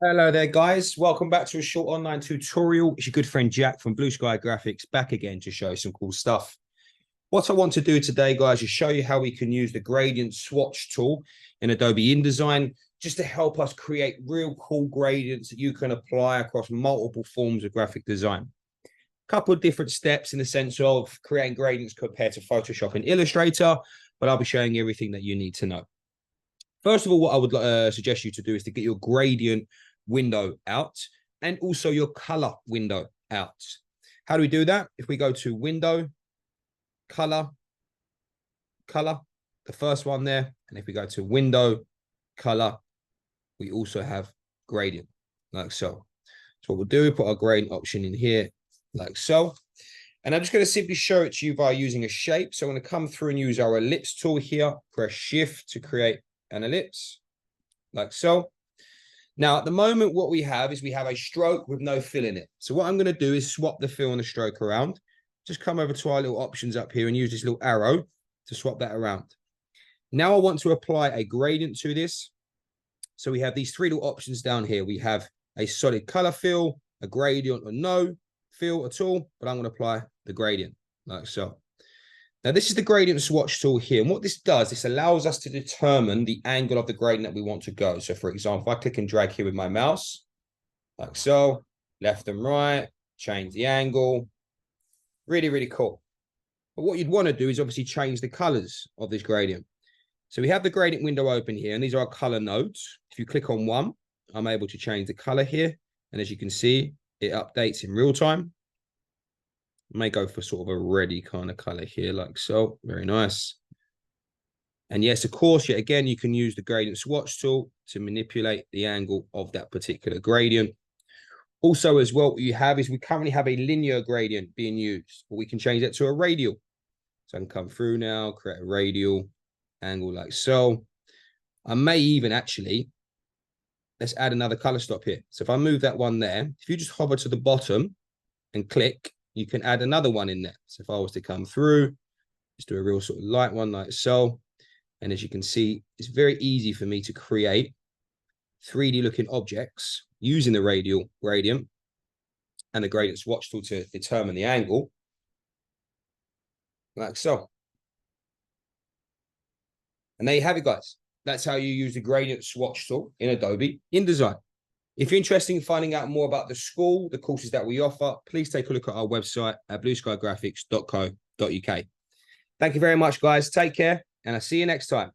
Hello there, guys. Welcome back to a short online tutorial. It's your good friend Jack from Blue Sky Graphics back again to show you some cool stuff. What I want to do today, guys, is show you how we can use the gradient swatch tool in Adobe InDesign just to help us create real cool gradients that you can apply across multiple forms of graphic design. A couple of different steps in the sense of creating gradients compared to Photoshop and Illustrator, but I'll be showing you everything that you need to know. First of all, what I would suggest you to do is to get your gradient window out and also your color window out. How do we do that? If we go to window, color, the first one there, and if we go to window, color, we also have gradient, like so. So what we'll do, put our gradient option in here, like so. And I'm just going to simply show it to you by using a shape. So I'm going to come through and use our ellipse tool here, press shift to create an ellipse, like so. Now, at the moment, what we have is we have a stroke with no fill in it. So what I'm going to do is swap the fill and the stroke around. Just come over to our little options up here and use this little arrow to swap that around. Now I want to apply a gradient to this. So we have these three little options down here. We have a solid color fill, a gradient or no fill at all, but I'm going to apply the gradient like so. Now, this is the gradient swatch tool here. And what this does, this allows us to determine the angle of the gradient that we want to go. So, for example, if I click and drag here with my mouse, like so, left and right, change the angle. Really, really cool. But what you'd want to do is obviously change the colors of this gradient. So we have the gradient window open here, and these are our color nodes. If you click on one, I'm able to change the color here. And as you can see, it updates in real time. May go for sort of a reddy kind of color here, like so. Very nice. And yes, of course, yet again, you can use the gradient swatch tool to manipulate the angle of that particular gradient. Also, as well, what you have is we currently have a linear gradient being used, but we can change that to a radial. So I can come through now, create a radial angle like so. I may even actually, let's add another color stop here. So if I move that one there, if you just hover to the bottom and click, you can add another one in there. So if I was to come through, just do a real sort of light one like so. And as you can see, it's very easy for me to create 3D looking objects using the radial gradient and the gradient swatch tool to determine the angle, like so. And there you have it, guys. That's how you use the gradient swatch tool in Adobe InDesign. If you're interested in finding out more about the school, the courses that we offer, please take a look at our website at blueskygraphics.co.uk. Thank you very much, guys. Take care, and I'll see you next time.